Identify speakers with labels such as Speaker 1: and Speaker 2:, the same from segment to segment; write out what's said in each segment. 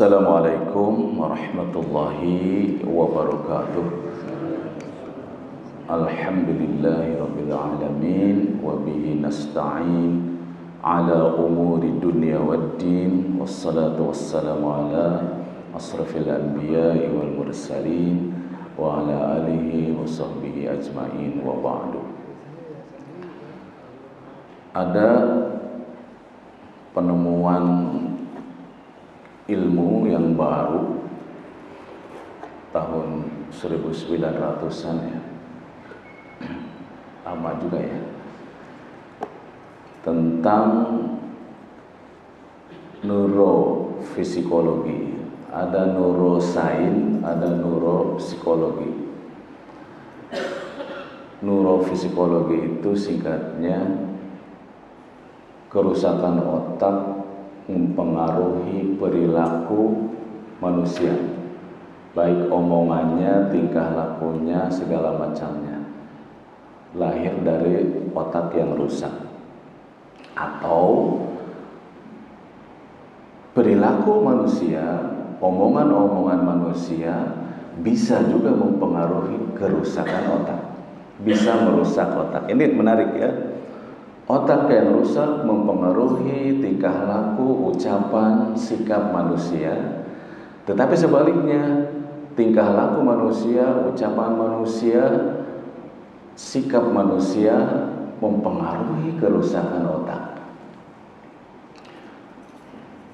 Speaker 1: Assalamualaikum warahmatullahi wabarakatuh. Alhamdulillahi rabbil alamin wa bihi nasta'in ala umuri dunya waddin, wassalatu wassalamu ala asrafil anbiya'i wal mursalin wa ala alihi wa sahbihi ajma'in wa ba'du. Ada penemuan ilmu yang baru tahun 1900-an ya, lama juga ya, tentang neurofisikologi. Ada neurosains, ada neuropsikologi. Neurofisikologi itu singkatnya kerusakan otak mempengaruhi perilaku manusia, baik omongannya, tingkah lakunya, segala macamnya, lahir dari otak yang rusak. Atau perilaku manusia, omongan-omongan manusia bisa juga mempengaruhi kerusakan otak, bisa merusak otak. Ini menarik ya. Otak yang rusak mempengaruhi tingkah laku, ucapan, sikap manusia. Tetapi sebaliknya, tingkah laku manusia, ucapan manusia, sikap manusia mempengaruhi kerusakan otak.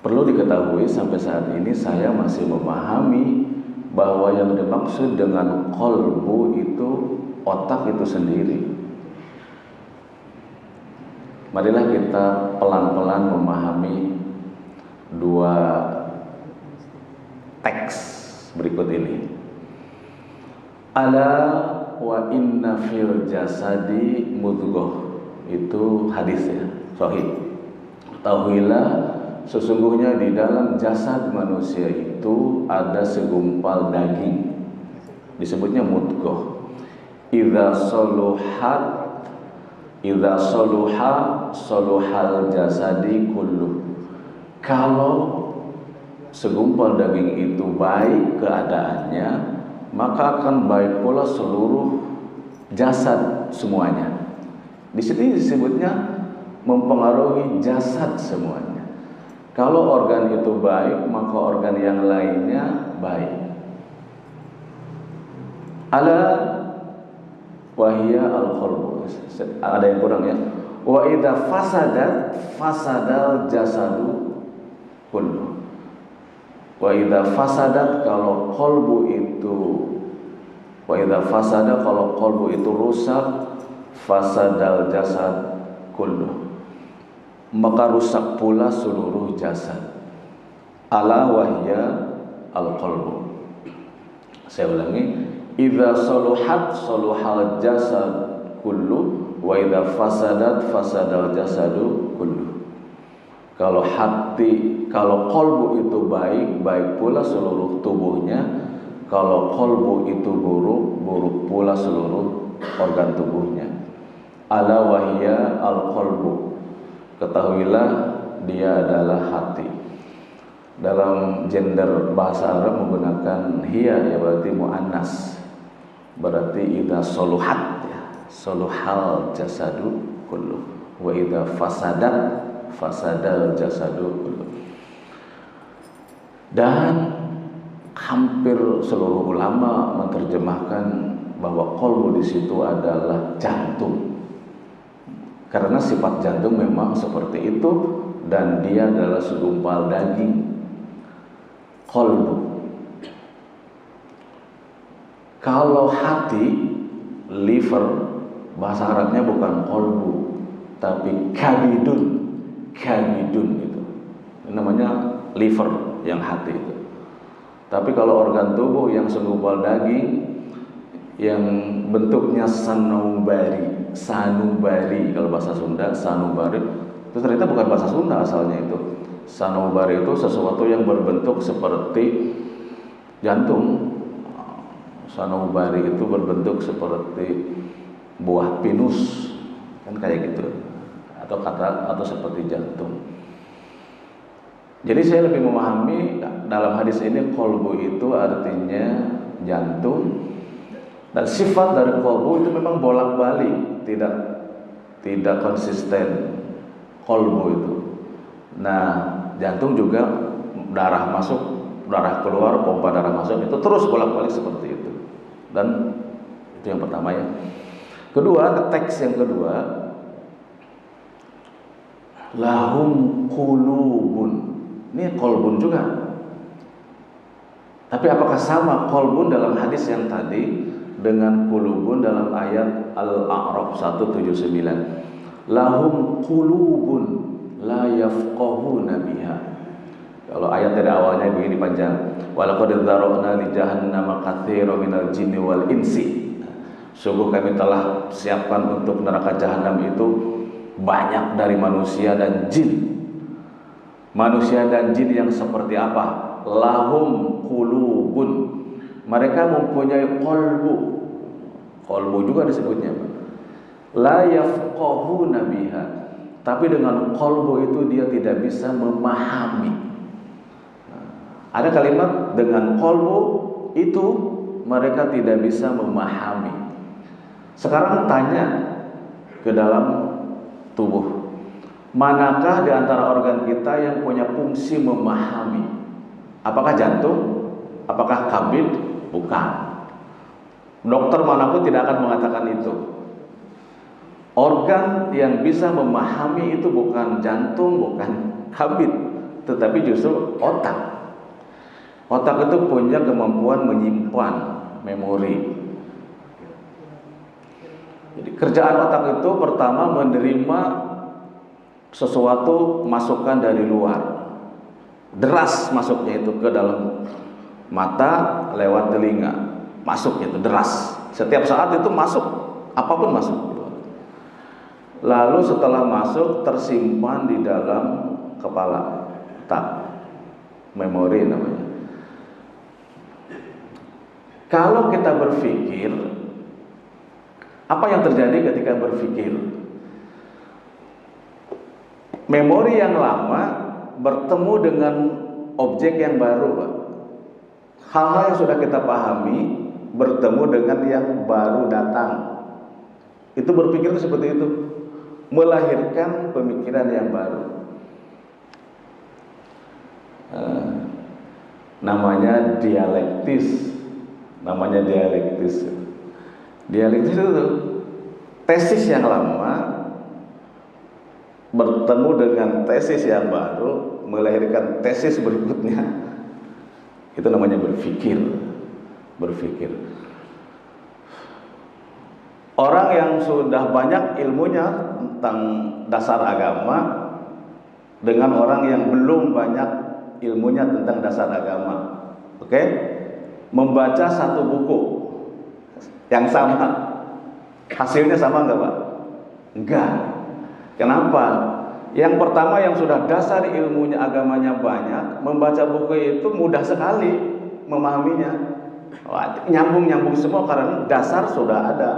Speaker 1: Perlu diketahui sampai saat ini saya masih memahami bahwa yang dimaksud dengan qalbu itu otak itu sendiri. Marilah kita pelan-pelan memahami dua teks berikut ini. Ala wa inna fil jasadi mudghah. Itu hadis ya, sahih. Ketahuilah sesungguhnya di dalam jasad manusia itu ada segumpal daging. Disebutnya mudghah. Idza saluha saluhal jasadi kullu. Kalau segumpal daging itu baik keadaannya, maka akan baik pula seluruh jasad semuanya. Di sini disebutnya mempengaruhi jasad semuanya. Kalau organ itu baik, maka organ yang lainnya baik. Ala wahia al-qalbu. Ada yang kurang ya. Wa idza fasadat fasadal jasadu kullu. Wa idza fasadat, kalau qalbu itu, wa idza fasada, kalau qalbu itu rusak, fasadal jasad kullu, maka rusak pula seluruh jasad. Ala wahya al-qalbu. Saya ulangi, idza saluhat saluhal jasad kullu wa idza fasadat fasadal jasadu kullu. Kalau hati, kalau qalbu itu baik, baik pula seluruh tubuhnya. Kalau qalbu itu buruk, buruk pula seluruh organ tubuhnya. Ala wahya al-qalbu. Ketahuilah dia adalah hati. Dalam gender bahasa Arab menggunakan hiya, ya berarti muannas. Berarti idza saluhat ya, saluhal jasadu kullu, wa idza fasadat fasadal jasadu kullu. Dan hampir seluruh ulama menerjemahkan bahwa qalbu di situ adalah jantung. Karena sifat jantung memang seperti itu dan dia adalah segumpal daging. Qalbu. Kalau hati, liver, bahasa Arabnya bukan qalbu, tapi kabidun. Kabidun itu namanya liver, yang hati itu. Tapi kalau organ tubuh yang segumpal daging, yang bentuknya sanubari kalau bahasa Sunda, sanubari itu ternyata bukan bahasa Sunda asalnya itu. Sanubari itu sesuatu yang berbentuk seperti jantung. Sanubari itu berbentuk seperti buah pinus, kan kayak gitu, atau seperti jantung. Jadi saya lebih memahami dalam hadis ini kolbu itu artinya jantung, dan sifat dari kolbu itu memang bolak-balik, tidak konsisten kolbu itu. Nah, jantung juga darah masuk, darah keluar, pompa darah masuk, itu terus bolak-balik seperti itu. Dan itu yang pertama ya. Kedua, teks yang kedua, lahum qulubun. Ini kolbun juga. Tapi apakah sama kolbun dalam hadis yang tadi dengan qulubun dalam ayat Al-A'raf 179? Lahum qulubun la yafqahuna biha. Kalau ayat dari awalnya begini panjang. Walaqad dzara'na li jahannama katsiran minal jinni wal insi. Sungguh kami telah siapkan untuk neraka jahanam itu banyak dari manusia dan jin. Manusia dan jin yang seperti apa? Lahum qulubun. Mereka mempunyai kolbu. Kolbu juga disebutnya. La yafqahuna biha. Tapi dengan kolbu itu dia tidak bisa memahami. Ada kalimat dengan kolbu itu mereka tidak bisa memahami. Sekarang tanya ke dalam tubuh, manakah di antara organ kita yang punya fungsi memahami? Apakah jantung? Apakah kabid? Bukan. Dokter manapun tidak akan mengatakan itu. Organ yang bisa memahami itu bukan jantung, bukan kabid, tetapi justru otak. Otak itu punya kemampuan menyimpan memori. Jadi kerjaan otak itu pertama menerima sesuatu masukan dari luar. Deras masuknya itu ke dalam mata lewat telinga. Masuknya itu deras. Setiap saat itu masuk, apapun masuk. Lalu setelah masuk tersimpan di dalam kepala, otak, memori namanya. Kalau kita berpikir, apa yang terjadi ketika berpikir? Memori yang lama bertemu dengan objek yang baru, Pak. Hal-hal yang sudah kita pahami bertemu dengan yang baru datang. Itu berpikir itu seperti itu, melahirkan pemikiran yang baru. Namanya dialektis. Dialektis itu tesis yang lama bertemu dengan tesis yang baru, melahirkan tesis berikutnya. Itu namanya berpikir. Orang yang sudah banyak ilmunya tentang dasar agama dengan orang yang belum banyak ilmunya tentang dasar agama, membaca satu buku yang sama, hasilnya sama enggak, Pak? Enggak. Kenapa? Yang pertama yang sudah dasar ilmunya agamanya banyak, membaca buku itu mudah sekali memahaminya. Nyambung semua karena dasar sudah ada.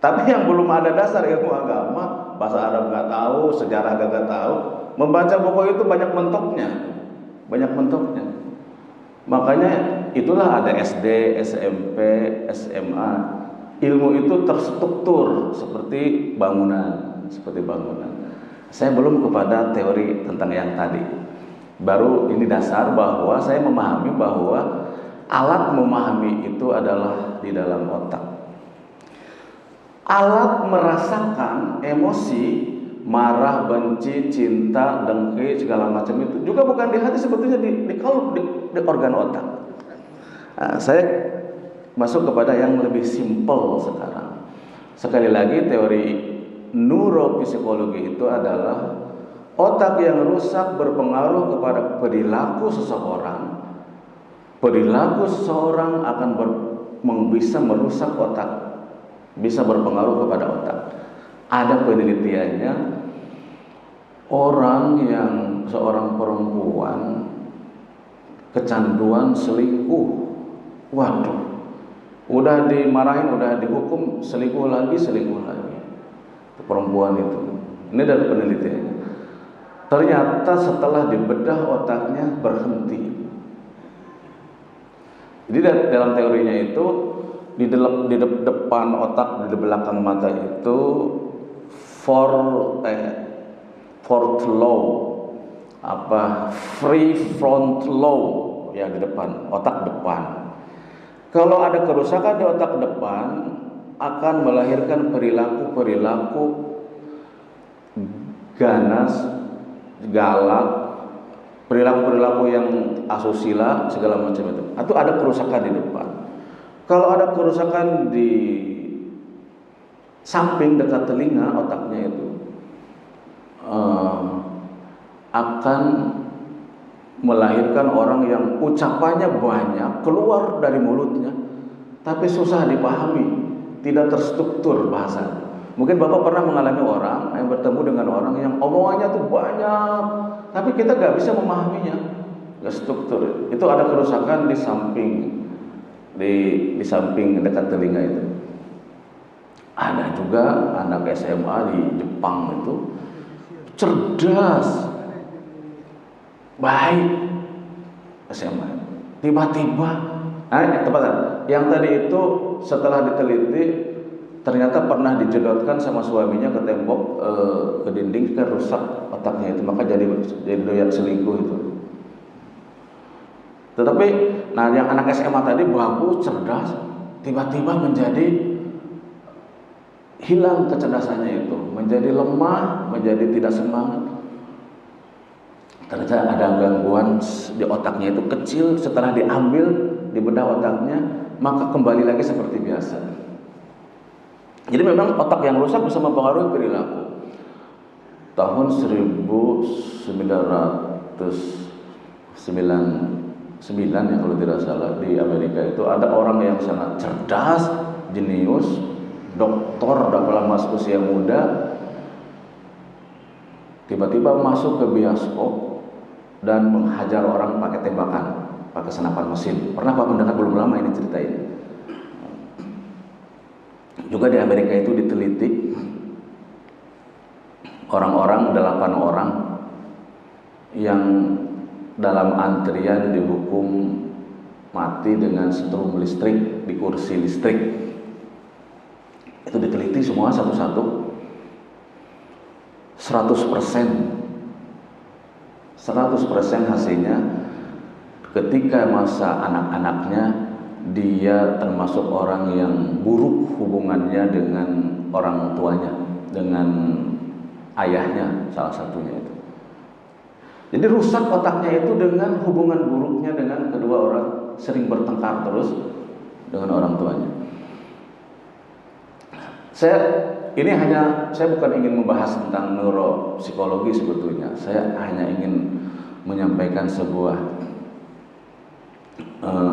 Speaker 1: Tapi yang belum ada dasar ilmu agama, bahasa Arab nggak tahu, sejarah nggak tahu, membaca buku itu banyak bentuknya. Makanya itulah ada SD, SMP, SMA. Ilmu itu terstruktur seperti bangunan. Saya belum kepada teori tentang yang tadi. Baru ini dasar bahwa saya memahami bahwa alat memahami itu adalah di dalam otak. Alat merasakan emosi, marah, benci, cinta, dengki, segala macam itu juga bukan di hati, sebetulnya di organ otak. Nah, saya masuk kepada yang lebih simpel sekarang. Sekali lagi, teori neuropsikologi itu adalah otak yang rusak berpengaruh kepada perilaku seseorang. Perilaku seseorang akan bisa merusak otak, bisa berpengaruh kepada otak. Ada penelitiannya, seorang perempuan kecanduan selingkuh. Waduh, udah dimarahin, udah dihukum, selingkuh lagi. Perempuan itu. Ini dari penelitiannya. Ternyata setelah dibedah otaknya berhenti. Jadi dalam teorinya itu di depan otak, di belakang mata itu fourth lobe, free front lobe ya, di depan otak depan. Kalau ada kerusakan di otak depan akan melahirkan perilaku ganas, galak, perilaku yang asusila, segala macam itu. Atau ada kerusakan di depan. Kalau ada kerusakan di samping dekat telinga otaknya itu akan melahirkan orang yang ucapannya banyak keluar dari mulutnya, tapi susah dipahami, tidak terstruktur bahasa. Mungkin Bapak pernah mengalami orang yang bertemu dengan orang yang omongannya tuh banyak, tapi kita gak bisa memahaminya, gak struktur. Itu ada kerusakan di samping dekat telinga itu. Ada juga anak SMA di Jepang itu cerdas, baik SMA. Tiba-tiba, yang tadi itu setelah diteliti ternyata pernah dijedotkan sama suaminya ke tembok, ke dinding, kan rusak otaknya itu, maka jadi doyan selingkuh itu. Tetapi, yang anak SMA tadi bagus, cerdas, tiba-tiba menjadi hilang kecerdasannya itu, menjadi lemah, menjadi tidak semangat. Ternyata ada gangguan di otaknya itu kecil, setelah diambil, dibedah otaknya, maka kembali lagi seperti biasa. Jadi memang otak yang rusak bisa mempengaruhi perilaku. Tahun 1999 ya kalau tidak salah, di Amerika itu ada orang yang sangat cerdas, jenius, doktor dalam usia muda, tiba-tiba masuk ke bioskop dan menghajar orang pakai tembakan, pakai senapan mesin. Pernah Pak mendengar? Belum lama ini cerita ini. Juga di Amerika itu diteliti orang-8 orang yang dalam antrian dihukum mati dengan setrum listrik di kursi listrik. Itu diteliti semua satu-satu, 100% hasilnya ketika masa anak-anaknya dia termasuk orang yang buruk hubungannya dengan orang tuanya, dengan ayahnya salah satunya itu. Jadi rusak otaknya itu dengan hubungan buruknya dengan kedua orang, sering bertengkar terus dengan orang tuanya. Saya bukan ingin membahas tentang neuropsikologi sebetulnya. Saya hanya ingin menyampaikan sebuah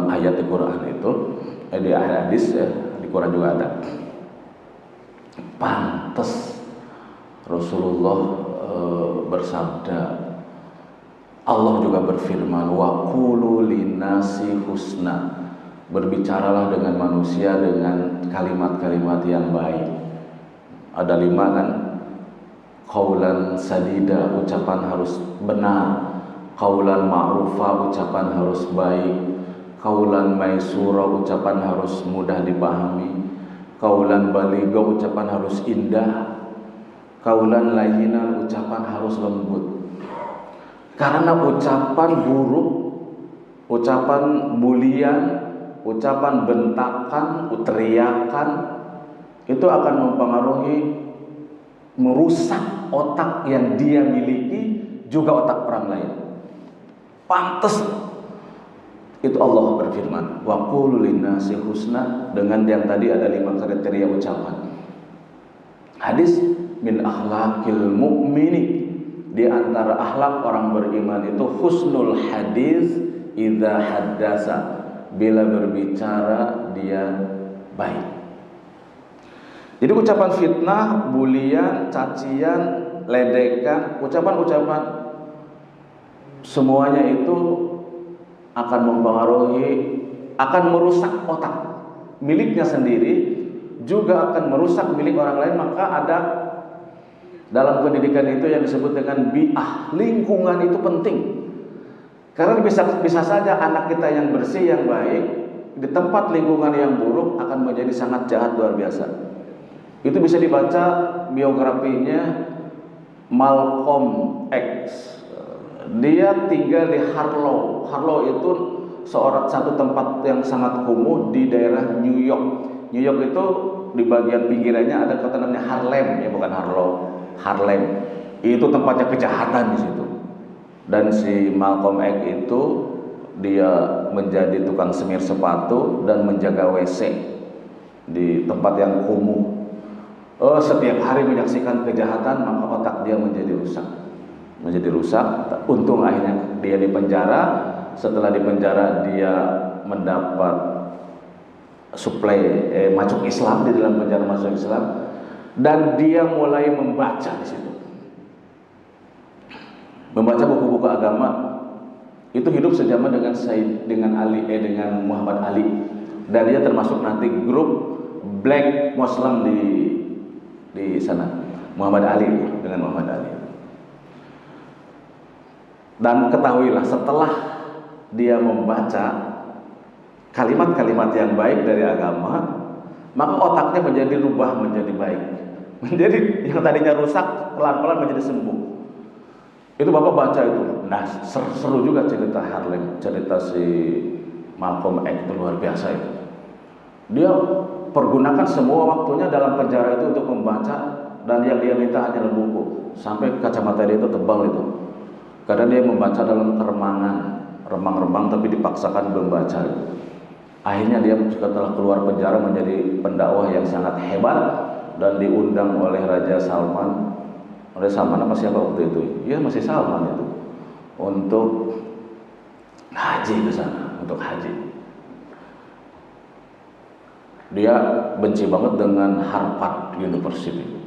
Speaker 1: ayat di Quran itu, di hadis ya, di Quran juga ada. Pantas Rasulullah bersabda, Allah juga berfirman, wa qulu linnasi husna, berbicaralah dengan manusia dengan kalimat-kalimat yang baik. Ada 5 kan? Qaulan sadida, ucapan harus benar. Qaulan ma'rufa, ucapan harus baik. Qaulan maisura, ucapan harus mudah dipahami. Qaulan baligha, ucapan harus indah. Qaulan layyinan, ucapan harus lembut. Karena ucapan buruk, ucapan bulian, ucapan bentakan, teriakan, itu akan mempengaruhi, merusak otak yang dia miliki, juga otak orang lain. Pantes itu Allah berfirman, wa qulu linnasi husna, dengan yang tadi ada 5 kriteria ucapan. Hadis min akhlaqil mu'mini, di antara akhlak orang beriman itu husnul hadis idza haddasa, bila berbicara dia baik. Jadi ucapan fitnah, bulian, cacian, ledekan, ucapan-ucapan semuanya itu akan mempengaruhi, akan merusak otak miliknya sendiri, juga akan merusak milik orang lain. Maka ada Dalam pendidikan itu yang disebut dengan bi'ah, lingkungan itu penting. Karena bisa saja anak kita yang bersih, yang baik, di tempat lingkungan yang buruk akan menjadi sangat jahat luar biasa. Itu bisa dibaca biografinya Malcolm X. Dia tinggal di Harlow. Harlow itu satu tempat yang sangat kumuh di daerah New York. New York itu di bagian pinggirannya ada kota namanya Harlem, ya bukan Harlow, Harlem. Itu tempatnya kejahatan di situ. Dan si Malcolm X itu dia menjadi tukang semir sepatu dan menjaga WC di tempat yang kumuh. Setiap hari menyaksikan kejahatan, maka otak dia menjadi rusak. Untung akhirnya dia dipenjara. Setelah dipenjara dia mendapat suplai masuk Islam, di dalam penjara masuk Islam, dan dia mulai membaca di situ. Membaca buku-buku agama. Itu hidup sejaman dengan Muhammad Ali, dan dia termasuk nanti grup Black Muslim di sana, Muhammad Ali, dengan Muhammad Ali. Dan ketahuilah, setelah dia membaca kalimat-kalimat yang baik dari agama, maka otaknya menjadi rubah menjadi baik, menjadi yang tadinya rusak pelan-pelan menjadi sembuh. Itu Bapak baca itu. Nah, seru juga cerita Harlem, cerita si Malcolm X itu luar biasa itu. Dia pergunakan semua waktunya dalam penjara itu untuk membaca, dan yang dia minta hanyalah buku. Sampai kacamata dia itu tebal itu. Karena dia membaca dalam keremangan, remang-remang, tapi dipaksakan membaca. Akhirnya dia setelah keluar penjara menjadi pendakwah yang sangat hebat, dan diundang oleh Raja Salman. Oleh Salman apa siapa waktu itu? Iya, masih Salman itu, untuk haji ke sana, untuk haji. Dia benci banget dengan Harvard University.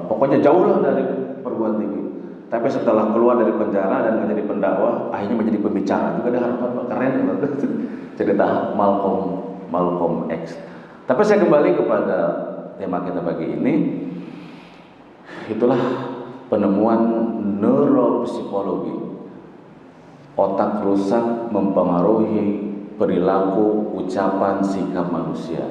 Speaker 1: Pokoknya jauh lah dari perguruan tinggi. Tapi setelah keluar dari penjara dan menjadi pendakwah, akhirnya menjadi pembicara juga di Harvard. Keren banget cerita Malcolm X. Tapi saya kembali kepada tema kita pagi ini. Itulah penemuan neuropsikologi. Otak rusak mempengaruhi perilaku, ucapan, sikap manusia.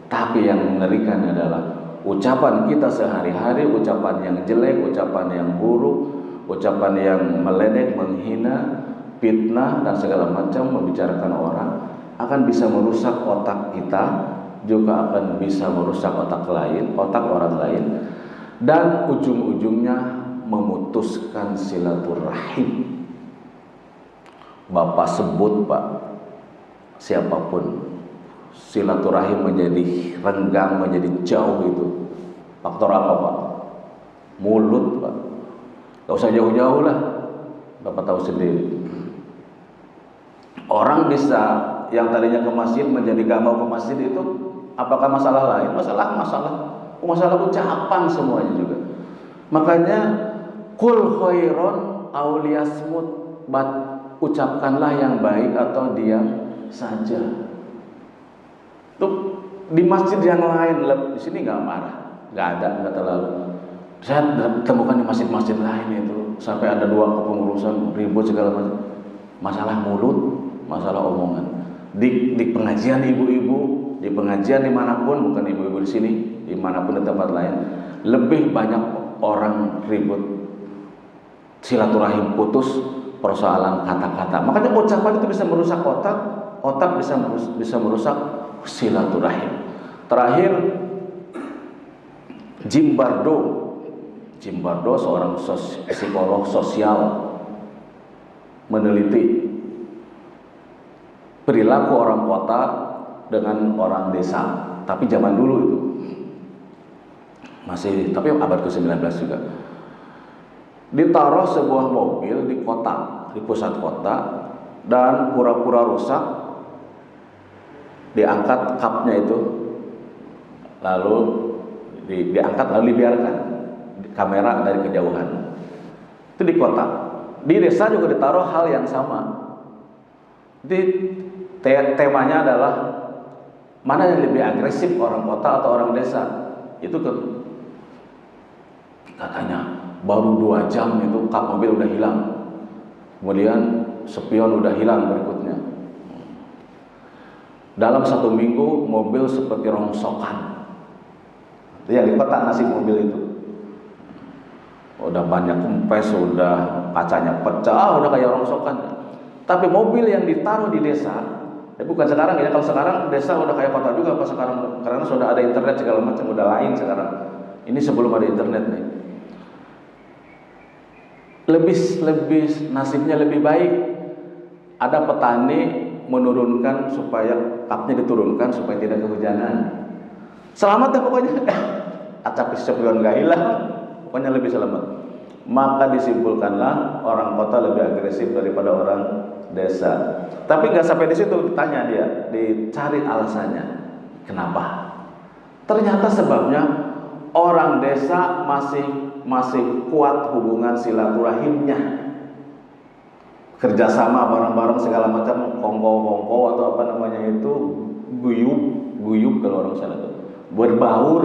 Speaker 1: Tapi yang mengerikan adalah ucapan kita sehari-hari, ucapan yang jelek, ucapan yang buruk, ucapan yang meledek, menghina, fitnah, dan segala macam, membicarakan orang, akan bisa merusak otak kita, juga akan bisa merusak otak orang lain, dan ujung-ujungnya memutuskan silaturahim. Bapak sebut, Pak, siapapun, silaturahim menjadi renggang, menjadi jauh itu. Faktor apa, Pak? Mulut, Pak. Gak usah jauh-jauh lah, Bapak tahu sendiri. Orang bisa yang tadinya ke masjid menjadi gak mau ke masjid itu, apakah masalah lain? Masalah ucapan semuanya juga. Makanya kul khairon auliyasmut, ucapkanlah yang baik atau diam saja. Tuh di masjid yang lain, di sini nggak marah, nggak terlalu. Saya temukan di masjid-masjid lain itu sampai ada 2 kepengurusan ribut segala macam. Masalah mulut, masalah omongan. Di pengajian ibu-ibu, di pengajian dimanapun, bukan ibu-ibu di sini, dimanapun di tempat lain, lebih banyak orang ribut, silaturahim putus, persoalan kata-kata. Makanya ucapan itu bisa merusak otak bisa merusak silaturahim. Terakhir, Jim Bardo seorang psikolog sosial meneliti perilaku orang kota dengan orang desa, tapi zaman dulu itu tapi abad ke-19 juga. Ditaruh sebuah mobil di kota, di pusat kota, dan pura-pura rusak, diangkat kapnya itu, lalu diangkat lalu dibiarkan kamera dari kejauhan. Itu di kota. Di desa juga ditaruh hal yang sama. Jadi temanya adalah mana yang lebih agresif, orang kota atau orang desa. Itu katanya baru 2 jam itu kap mobil udah hilang. Kemudian spion udah hilang berikutnya. Dalam 1 minggu mobil seperti rongsokan. Itu yang di kota nasib mobil itu. Udah banyak kempes, udah kacanya pecah, udah kayak rongsokan. Tapi mobil yang ditaruh di desa, bukan sekarang ya. Kalau sekarang desa udah kayak kota juga apa sekarang, karena sudah ada internet segala macam, udah lain sekarang. Ini sebelum ada internet nih. Lebih nasibnya lebih baik. Ada petani menurunkan supaya kapnya diturunkan supaya tidak kehujanan. Selamat ya pokoknya. Acap spion gak hilang, pokoknya lebih selamat. Maka disimpulkanlah orang kota lebih agresif daripada orang desa. Tapi nggak sampai di situ, ditanya dia, dicari alasannya. Kenapa? Ternyata sebabnya orang desa masih kuat hubungan silaturahimnya. Kerjasama bareng-bareng segala macam, kongko-kongko atau apa namanya itu, guyub kalau orang sana itu, berbaur,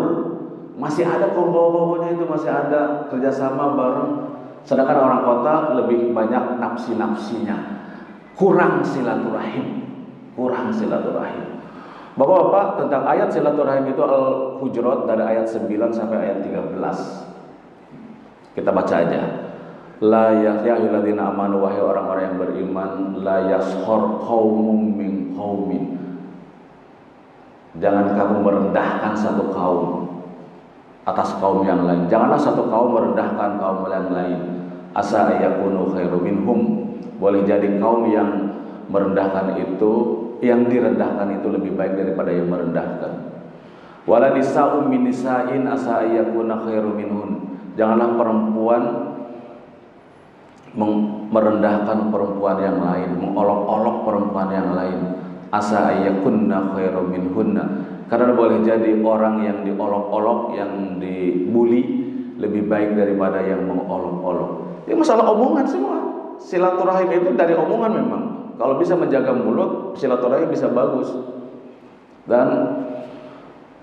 Speaker 1: masih ada kongko-kongkonya itu, masih ada kerjasama bareng. Sedangkan orang kota lebih banyak nafsi-nafsinya, kurang silaturahim. Bapak-bapak, tentang ayat silaturahim itu Al-Hujurat dari ayat 9 sampai ayat 13. Kita baca aja. La ya'ayyuhalladzina amanu, wahai orang-orang yang beriman, la yaskhor qaumun min qaumin. Jangan kamu merendahkan satu kaum atas kaum yang lain. Janganlah satu kaum merendahkan kaum yang lain. Asa ayakunu khairum minhum. Boleh jadi kaum yang merendahkan itu, yang direndahkan itu lebih baik daripada yang merendahkan. Wala nisa'um min nisa'in asa ayakuna khairum minhun. Janganlah perempuan merendahkan perempuan yang lain, mengolok-olok perempuan yang lain. Asa ayyakunna khairum minhunna. Karena boleh jadi orang yang diolok-olok, yang dibuli lebih baik daripada yang mengolok-olok. Ini masalah omongan semua. Silaturahim itu dari omongan memang. Kalau bisa menjaga mulut, silaturahim bisa bagus. Dan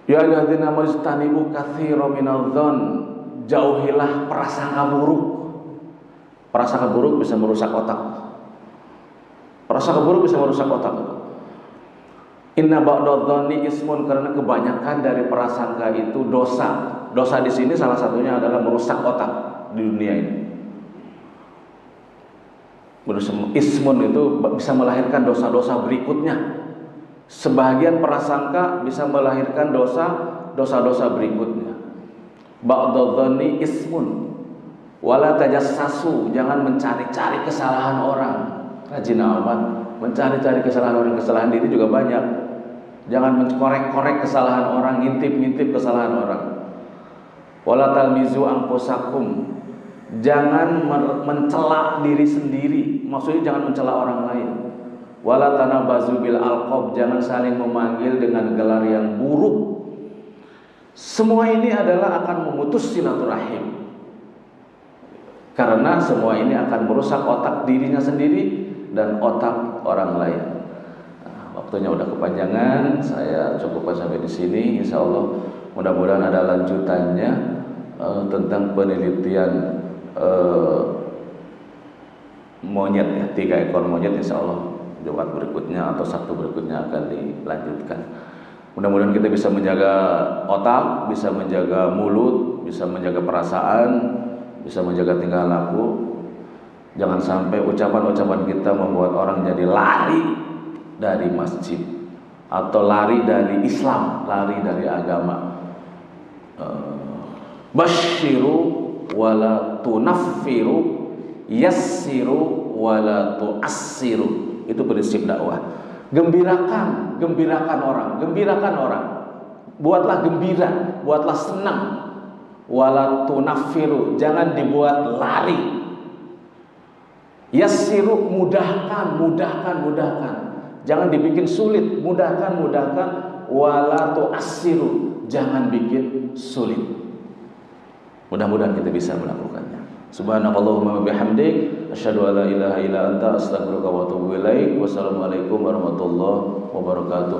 Speaker 1: ya ayyuhalladzina amanu katsiran minadh-dhon. Jauhilah prasangka buruk. Prasangka buruk bisa merusak otak. Inna ba'dadh-dhonni ismun, karena kebanyakan dari prasangka itu dosa. Dosa di sini salah satunya adalah merusak otak di dunia ini. Ismun itu bisa melahirkan dosa-dosa berikutnya. Sebagian prasangka bisa melahirkan dosa-dosa berikutnya. Ba'dadh-dhonni ismun. Wala tajassasu, jangan mencari-cari kesalahan orang. Rajin amat mencari-cari kesalahan orang, kesalahan diri juga banyak. Jangan menkorek-korek kesalahan orang, ngintip-ngintip kesalahan orang. Wala talmizu anfusakum, jangan mencela diri sendiri. Maksudnya jangan mencela orang lain. Wala tanabazu bil alqab, jangan saling memanggil dengan gelar yang buruk. Semua ini adalah akan memutus silaturahim. Karena semua ini akan merusak otak dirinya sendiri dan otak orang lain. Waktunya udah kepanjangan, saya cukupkan sampai di sini. Insya Allah mudah-mudahan ada lanjutannya tentang penelitian monyet ya, 3 ekor monyet. Insya Allah Jumat berikutnya atau Sabtu berikutnya akan dilanjutkan. Mudah-mudahan kita bisa menjaga otak, bisa menjaga mulut, bisa menjaga perasaan, bisa menjaga tingkah laku. Jangan sampai ucapan-ucapan kita membuat orang jadi lari dari masjid atau lari dari Islam, lari dari agama. Basyiru wala tunaffiru, yassiru wala tu'assiru. Itu prinsip dakwah. Gembirakan orang, buatlah gembira, buatlah senang. Wala tunaffiru, jangan dibuat lari. Yassiru, mudahkan. Jangan dibikin sulit, mudahkan. Wala tu'assiru, jangan bikin sulit. Mudah-mudahan kita bisa melakukannya. Subhanakallahumma wa bihamdik, asyhadu an la ilaha illa anta, astaghfiruka wa atubu ilaik. Wassalamualaikum warahmatullahi wabarakatuh.